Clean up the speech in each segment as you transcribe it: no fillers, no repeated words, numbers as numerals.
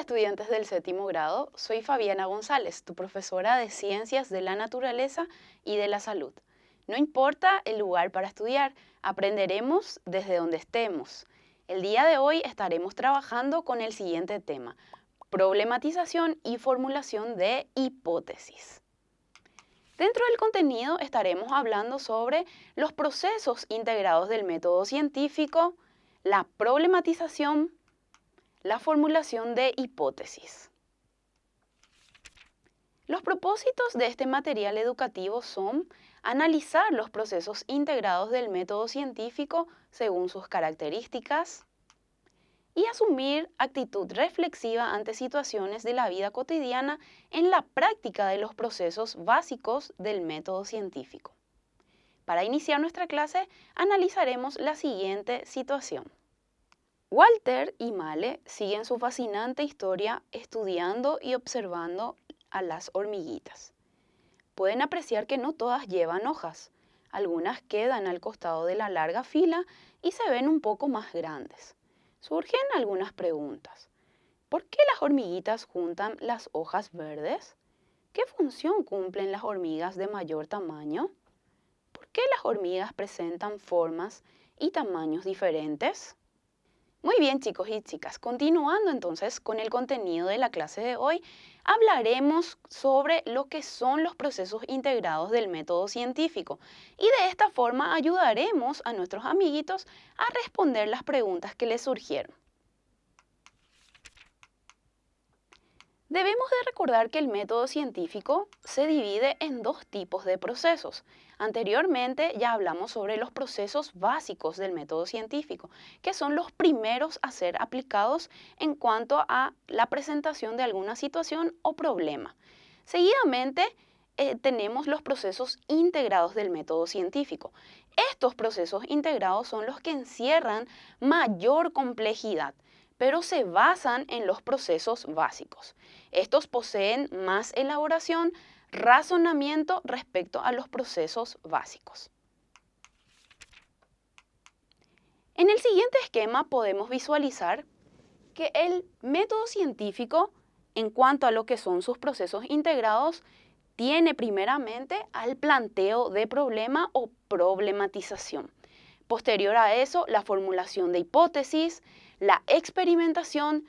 estudiantes del séptimo grado, soy Fabiana González, tu profesora de Ciencias de la Naturaleza y de la Salud. No importa el lugar para estudiar, aprenderemos desde donde estemos. El día de hoy estaremos trabajando con el siguiente tema: problematización y formulación de hipótesis. Dentro del contenido estaremos hablando sobre los procesos integrados del método científico, la problematización, la formulación de hipótesis. Los propósitos de este material educativo son analizar los procesos integrados del método científico según sus características y asumir actitud reflexiva ante situaciones de la vida cotidiana en la práctica de los procesos básicos del método científico. Para iniciar nuestra clase, analizaremos la siguiente situación. Walter y Male siguen su fascinante historia estudiando y observando a las hormiguitas. Pueden apreciar que no todas llevan hojas. Algunas quedan al costado de la larga fila y se ven un poco más grandes. Surgen algunas preguntas. ¿Por qué las hormiguitas juntan las hojas verdes? ¿Qué función cumplen las hormigas de mayor tamaño? ¿Por qué las hormigas presentan formas y tamaños diferentes? Muy bien, chicos y chicas, continuando entonces con el contenido de la clase de hoy, hablaremos sobre lo que son los procesos integrados del método científico y de esta forma ayudaremos a nuestros amiguitos a responder las preguntas que les surgieron. Debemos de recordar que el método científico se divide en dos tipos de procesos. Anteriormente ya hablamos sobre los procesos básicos del método científico, que son los primeros a ser aplicados en cuanto a la presentación de alguna situación o problema. Seguidamente tenemos los procesos integrados del método científico. Estos procesos integrados son los que encierran mayor complejidad, pero se basan en los procesos básicos. Estos poseen más elaboración, razonamiento respecto a los procesos básicos. En el siguiente esquema podemos visualizar que el método científico, en cuanto a lo que son sus procesos integrados, tiene primeramente al planteo de problema o problematización. Posterior a eso, la formulación de hipótesis, la experimentación,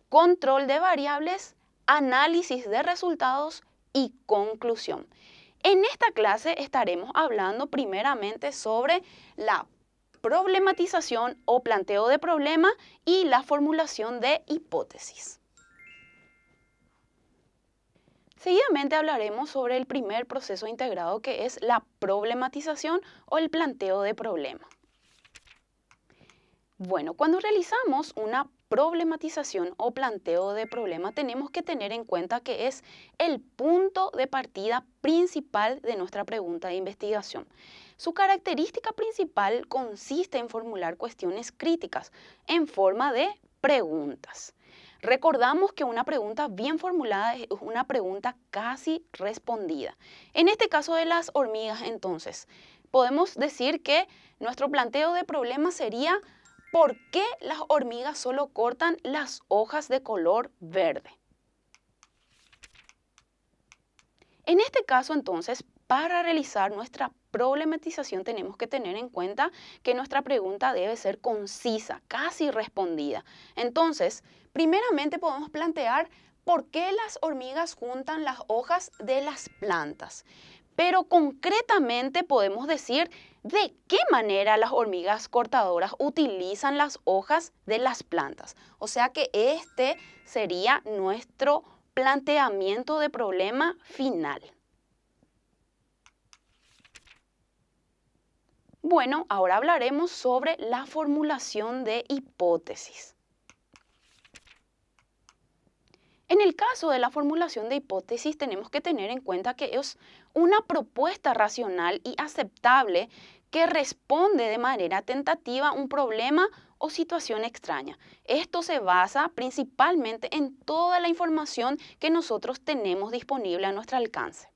control de variables, análisis de resultados y conclusión. En esta clase estaremos hablando primeramente sobre la problematización o planteo de problema y la formulación de hipótesis. Seguidamente hablaremos sobre el primer proceso integrado, que es la problematización o el planteo de problema. Bueno, cuando realizamos una problematización o planteo de problema, tenemos que tener en cuenta que es el punto de partida principal de nuestra pregunta de investigación. Su característica principal consiste en formular cuestiones críticas en forma de preguntas. Recordamos que una pregunta bien formulada es una pregunta casi respondida. En este caso de las hormigas, entonces, podemos decir que nuestro planteo de problema sería: ¿por qué las hormigas solo cortan las hojas de color verde? En este caso, entonces, para realizar nuestra problematización tenemos que tener en cuenta que nuestra pregunta debe ser concisa, casi respondida. Entonces, primeramente podemos plantear por qué las hormigas juntan las hojas de las plantas. Pero concretamente podemos decir de qué manera las hormigas cortadoras utilizan las hojas de las plantas. O sea que este sería nuestro planteamiento de problema final. Bueno, ahora hablaremos sobre la formulación de hipótesis. En el caso de la formulación de hipótesis tenemos que tener en cuenta que es una propuesta racional y aceptable que responde de manera tentativa a un problema o situación extraña. Esto se basa principalmente en toda la información que nosotros tenemos disponible a nuestro alcance.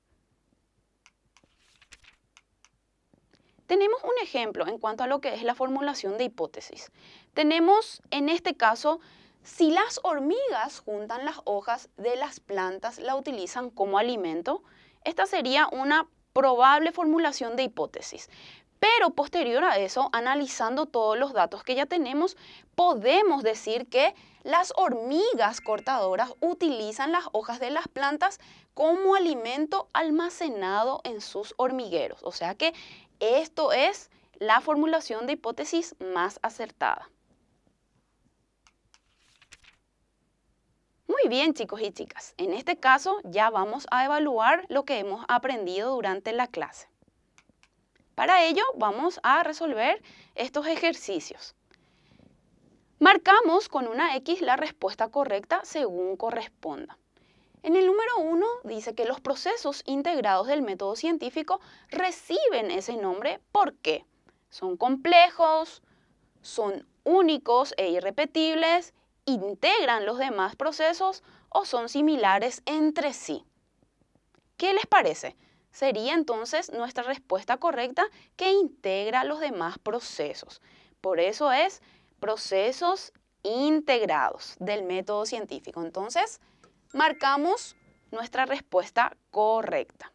Tenemos un ejemplo en cuanto a lo que es la formulación de hipótesis. Tenemos en este caso Si las hormigas juntan las hojas de las plantas, la utilizan como alimento, esta sería una probable formulación de hipótesis. Pero posterior a eso, analizando todos los datos que ya tenemos, podemos decir que las hormigas cortadoras utilizan las hojas de las plantas como alimento almacenado en sus hormigueros. O sea que esto es la formulación de hipótesis más acertada. Muy bien, chicos y chicas. En este caso ya vamos a evaluar lo que hemos aprendido durante la clase. Para ello vamos a resolver estos ejercicios. Marcamos con una X la respuesta correcta según corresponda. En el número 1 dice que los procesos integrados del método científico reciben ese nombre porque son complejos, son únicos e irrepetibles, integran los demás procesos o son similares entre sí. ¿Qué les parece? Sería entonces nuestra respuesta correcta que integra los demás procesos. Por eso es procesos integrados del método científico. Entonces, marcamos nuestra respuesta correcta.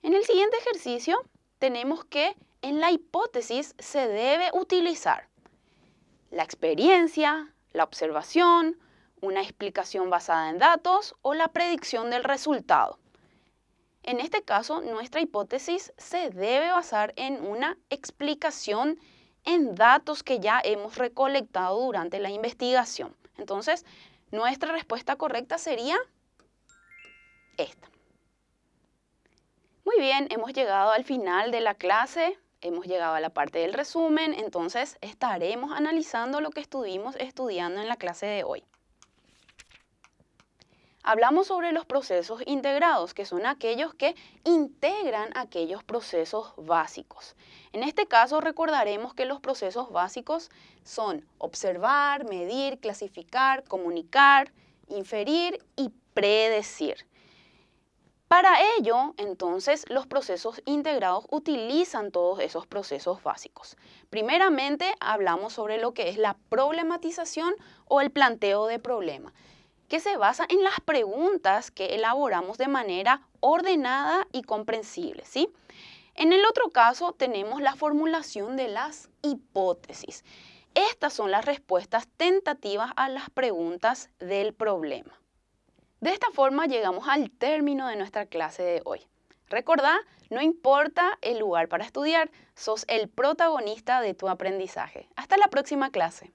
En el siguiente ejercicio tenemos que en la hipótesis se debe utilizar la experiencia, la observación, una explicación basada en datos o la predicción del resultado. En este caso, nuestra hipótesis se debe basar en una explicación en datos que ya hemos recolectado durante la investigación. Entonces, nuestra respuesta correcta sería esta. Muy bien, hemos llegado al final de la clase, hemos llegado a la parte del resumen, entonces estaremos analizando lo que estuvimos estudiando en la clase de hoy. Hablamos sobre los procesos integrados, que son aquellos que integran aquellos procesos básicos. En este caso recordaremos que los procesos básicos son observar, medir, clasificar, comunicar, inferir y predecir. Para ello, entonces, los procesos integrados utilizan todos esos procesos básicos. Primeramente, hablamos sobre lo que es la problematización o el planteo de problema, que se basa en las preguntas que elaboramos de manera ordenada y comprensible, ¿sí? En el otro caso tenemos la formulación de las hipótesis. Estas son las respuestas tentativas a las preguntas del problema. De esta forma llegamos al término de nuestra clase de hoy. Recordá, no importa el lugar para estudiar, sos el protagonista de tu aprendizaje. Hasta la próxima clase.